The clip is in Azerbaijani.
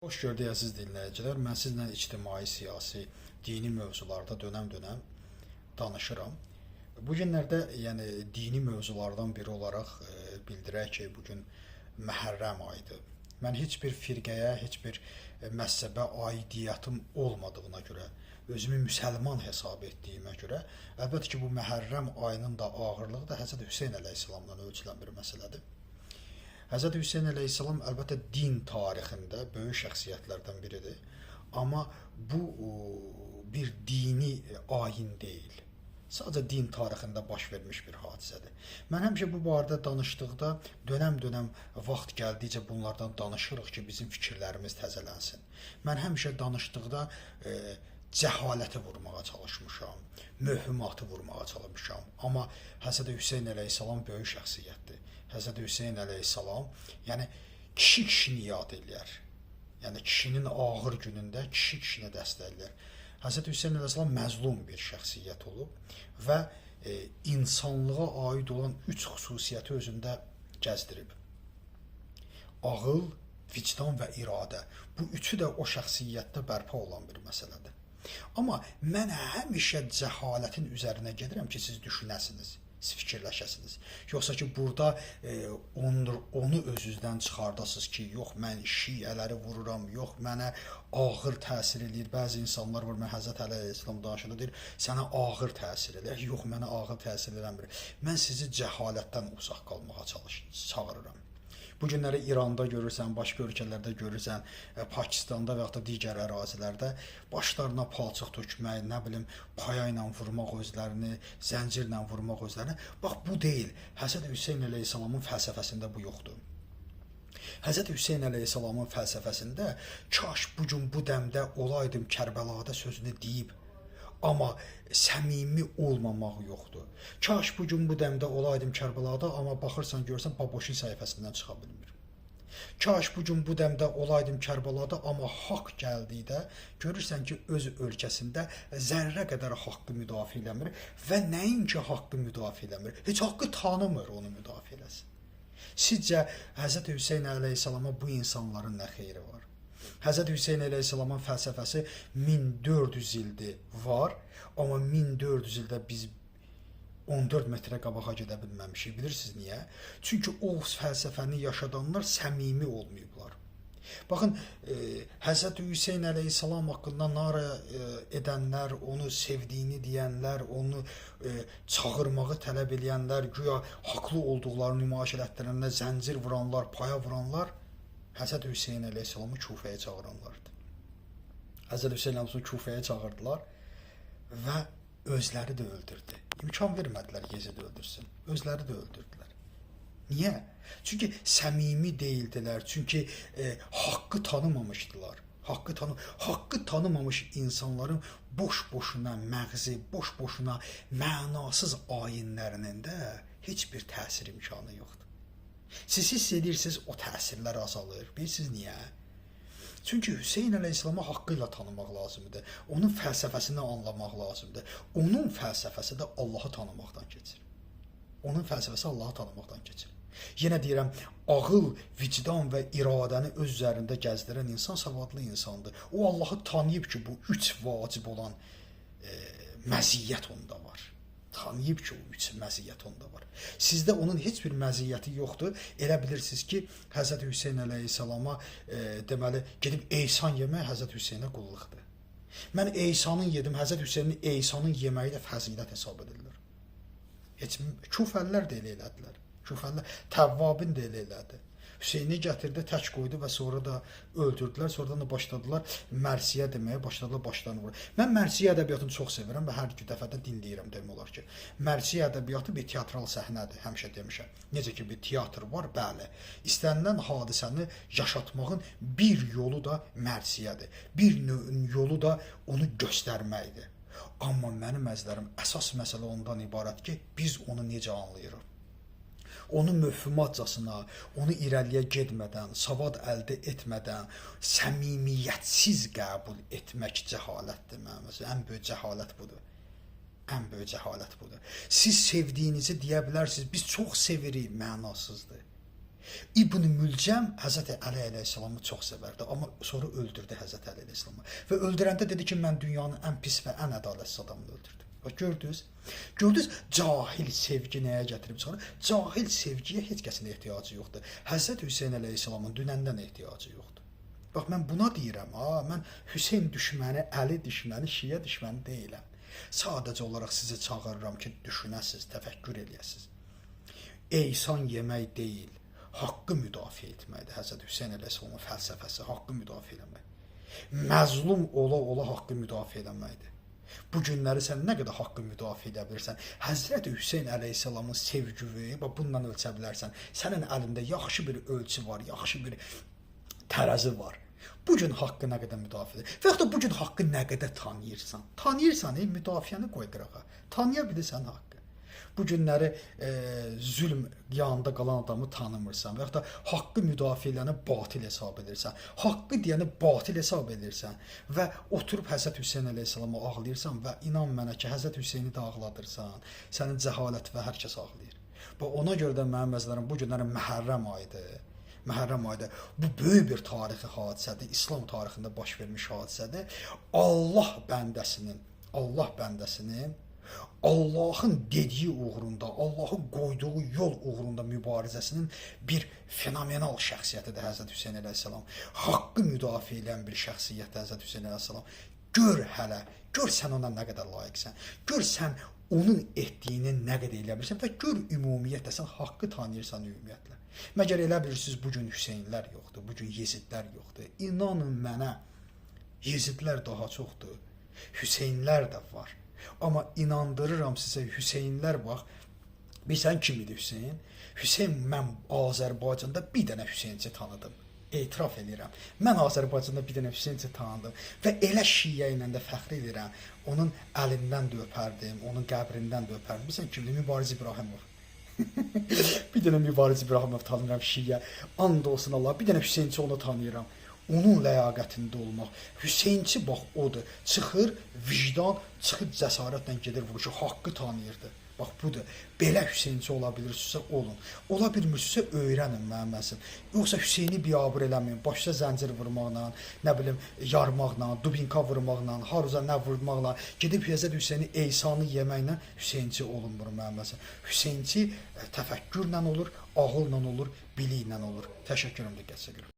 Hoş gördük əziz dinləyicilər. Mən sizlə ictimai, siyasi, dini mövzularda dönəm-dönəm danışıram. Bu günlərdə yəni dini mövzulardan biri olaraq bildirək ki, bu gün Məhərrəm ayıdır. Mən heç bir firqəyə, heç bir məzhəbə aidiyyatım olmadığına görə, özümü müsəlman hesab etdiyimə görə, əlbəttə ki, bu Məhərrəm ayının da ağırlığı da Həzrət Hüseyn əleyhissalamdan ölçülən bir məsələdir. Həzrət Hüseyn əleyhissalam əlbəttə din tarixində böyük şəxsiyyətlərdən biridir. Amma bu bir dini ayin deyil. Sadəcə din tarixində baş vermiş bir hadisədir. Mən həmişə bu barədə danışdıqda dönəm-dönəm vaxt gəldikcə bunlardan danışırıq ki, bizim fikirlərimiz təzələnsin. Mən həmişə danışdıqda cəhaləti vurmağa çalışmışam, möhümatı vurmağa çalışmışam. Amma Həzrət Hüseyn əleyhissalam böyük şəxsiyyətdir. Həzrət Hüseyn əleyhissalam, yəni kişini yad eləyər. Yəni kişinin ağır günündə kişini dəstəkləyər. Həzrət Hüseyn əleyhissalam məzlum bir şəxsiyyət olub və insanlığa aid olan 3 xüsusiyyəti özündə gəzdirib. Ağıl, vicdan və iradə. Bu üçü də o şəxsiyyətdə bərpa olan bir məsələdir. Amma mən həmişə cəhalətin üzərinə gedirəm ki, siz düşünəsiniz, siz fikirləşəsiniz. Yoxsa ki, burada onu özünüzdən çıxardasınız ki, yox, mən şiələri vururam, yox, mənə ağır təsir edir. Bəzi insanlar var, mən Həzrət Əli əleyhissalam danışanda deyir, sənə ağır təsir edir. Yox, mənə ağır təsir edən biri. Mən sizi cəhalətdən uzaq qalmağa çağırıram. Bu günləri İranda görürsən, başqa ölkələrdə görürsən, Pakistanda və ya da digər ərazilərdə başlarına palçıq tökmək, nə bilim, paya ilə vurmaq özlərini, zəncirlə vurmaq özlərini. Bax, bu deyil. Həzrət Hüseyn əleyhissalamın fəlsəfəsində bu yoxdur. Həzrət Hüseyn əleyhissalamın fəlsəfəsində kaş bu gün bu dəmdə olaydım Kərbəlada sözünü deyib, amma səmimi olmamaq yoxdur. Kaş bu gün bu dəmdə olaydım Kərbəlada, amma baxırsan görürsən Baboşin səhifəsindən çıxa bilmir. Kaş bu gün bu dəmdə olaydım Kərbəlada, amma haqq gəldikdə görürsən ki, öz ölkəsində zərrə qədər haqqı müdafiə eləmir və nəinki haqqı müdafiə eləmir, heç haqqı tanımır onu müdafiə eləsin. Sizcə Həzrət Hüseyn əleyhissalama bu insanların nə xeyri var? Həzrət Hüseyn əleyhissalamın fəlsəfəsi 1400 ildir var, amma 1400 ildə biz 14 metrə qabağa gedə bilməmişik. Bilirsiniz niyə? Çünki o fəlsəfəni yaşadanlar səmimi olmayıblar. Baxın, Həzrət Hüseyn əleyhissalam haqqında nara edənlər, onu sevdiyini deyənlər, onu çağırmağı tələb edənlər, güya haqlı olduqlarını nümayiş etdirənlər, zəncir vuranlar, paya vuranlar Həzrət Hüseyn əleyhissalamı Kufəyə çağıranlardır. Həzrət Hüseyn əleyhissalamı Kufəyə çağırdılar və özləri də öldürdü. İmkan vermədilər Yezid öldürsün. Özləri də öldürdülər. Niyə? Çünki səmimi deyildilər. Çünki haqqı tanımamışdılar. Haqqı tanımamış insanların boş-boşuna məğzi, boş-boşuna mənasız ayinlərinin də heç bir təsir imkanı yoxdur. Siz hiss edirsiniz, o təsirlər azalır. Bilirsiniz niyə? Çünki Hüseyn əleyhissalamı haqqı ilə tanımaq lazımdır. Onun fəlsəfəsini anlamaq lazımdır. Onun fəlsəfəsi də Allahı tanımaqdan keçir. Onun fəlsəfəsi Allahı tanımaqdan keçir. Yenə deyirəm, ağıl, vicdan və iradəni öz üzərində gəzdirən insan savadlı insandır. O Allahı tanıyıb ki, bu 3 vacib olan məziyyət onda var. Tanıyıb ki, o 3 məziyyət onda var. Sizdə onun heç bir məziyyəti yoxdur. Elə bilirsiniz ki, Həzrət Hüseyn əleyhissalama deməli, gedib eysan yemək Həzrət Hüseynə qulluqdur. Mən eysanın yedim, Həzrət Hüseynin eysanın yeməyi də fəzilət hesab edilir. Heç Kufəlilər də elə elədilər. Kufəlilər Təvvabin də elə elədi. Hüseyni gətirdi, tək qoydu və sonra da öldürdülər. Sonradan da başladılar mərsiyə deməyə, başladılar başlarını vurur. Mən mərsiyə ədəbiyyatını çox sevirəm və hər iki dəfədə dinləyirəm demək olar ki. Mərsiyə ədəbiyyatı bir teatral səhnədir, həmişə demişəm. Necə ki, bir teatr var, bəli. İstənilən hadisəni yaşatmağın bir yolu da mərsiyədir. Bir yolu da onu göstərməkdir. Amma mənim əzlərim, əsas məsələ ondan ibarət ki, biz onu necə anlayırıq? Onu möhümatcasına, onu irəliyə getmədən, savad əldə etmədən, səmimiyyətsiz qəbul etmək cəhalətdir mənim. Ən böyük cəhalət budur. Ən böyük cəhalət budur. Siz sevdiyinizi deyə bilərsiniz, biz çox sevirik, mənasızdır. İbn Mülcəm Həzrət Əli əleyhissalamı çox sevərdi, amma sonra öldürdü Həzrət Əli əleyhissalamı. Və öldürəndə dedi ki, mən dünyanın ən pis və ən ədalətsiz adamını öldürdüm. Bax gördünüz? Gördünüz cahil sevgi nəyə gətirib çıxarır? Cahil sevgiyə heç kəsin ehtiyacı yoxdur. Həzrət Hüseyn əleyhissalamın dünəndən ehtiyacı yoxdur. Bax mən buna deyirəm, mən Hüseyn düşməni, Əli düşməni, Şiə düşməni deyiləm. Sadəcə olaraq sizi çağırıram ki, düşünəsiz, təfəkkür eləyəsiz. Ehsan yemək deyil, haqqı müdafiə etməkdir. Həzrət Hüseyn əleyhissalamın fəlsəfəsi haqqı müdafiə etmək. Məzlum ola haqqı müdafiə etməkdir. Bu günləri sən nə qədər haqqı müdafiə edə bilirsən, Həzrət Hüseyn əleyhissalamın sevgisi, bununla ölçə bilərsən. Sənin əlində yaxşı bir ölçü var, yaxşı bir tərəzi var. Bu gün haqqı nə qədər müdafiə edir? Və yaxud da bu gün haqqı nə qədər tanıyırsan. Tanıyırsan, müdafiəni qoy qırağa. Tanıya bilirsən haqqı. Bu günləri zülm yanında qalan adamı tanımırsan və yaxud da haqqı müdafiə edəni batil hesab edirsən, haqqı deyəni batil hesab edirsən və oturub Həzrət Hüseyn əleyhissalama ağlayırsan və inan mənə ki, Həzrət Hüseyni də ağladırsan, sənin cəhalət və hər kəs ağlayır. Və ona görə də mənim əzizlərim, bu günləri Məhərrəm ayıdır. Məhərrəm ayıdır. Bu böyük bir tarixi hadisədir, İslam tarixində baş vermiş hadisədir. Allah bəndəsinin Allahın dediyi uğrunda, Allahın qoyduğu yol uğrunda mübarizəsinin bir fenomenal şəxsiyyətidir Həzrət Hüseyn əleyhissalam. Haqqı müdafiə edən bir şəxsiyyətdir Həzrət Hüseyn əleyhissalam. Gör hələ, gör sən ona nə qədər layiqsən. Gör sən onun etdiyini nə qədər eləyə bilirsən və gör ümumiyyətlə sən haqqı tanıyırsan ümumiyyətlə. Məgər elə bilirsiniz bu gün Hüseynlər yoxdur, bu gün Yezidlər yoxdur. İnanın mənə, Yezidlər daha çoxdur, Hüseynlər də var. Amma inandırıram sizə, Hüseynlər bax, bilsən kim idi Hüseyn? Hüseyn, mən Azərbaycanda bir dənə Hüseynci tanıdım. Etiraf edirəm. Mən Azərbaycanda bir dənə Hüseynci tanıdım və elə Şiə ilə də fəxr edirəm. Onun əlindən də öpərdim, onun qəbrindən də öpərdim. Bilsən kimdir? Mübariz İbrahimov. Bir dənə Mübariz İbrahimov tanıyıram Şiə. And olsun Allah, bir dənə Hüseynci onu tanıyıram. Onun ləyaqətində olmaq. Hüseynçi bax odur. Çıxır vicdan, çıxır cəsarətlə gedir vuruşu. Haqqı tanıyırdı. Bax budur. Belə Hüseynçi ola bilirsinizsə olun. Ola bilmirsinizsə öyrənin mənim əzizim. Yoxsa Hüseyni biabır eləməyin. Başda zəncir vurmaqla, nə bilim yarmaqla, dubinka vurmaqla, haruza nə vurmaqla, gedib Həzrət Hüseyni ehsanı yeməklə Hüseynçi olunmur mənim əzizim. Hüseynçi təfəkkürlə olur, ağılla olur, biliklə olur. Təşəkkürüm, diqqət çəkirəm.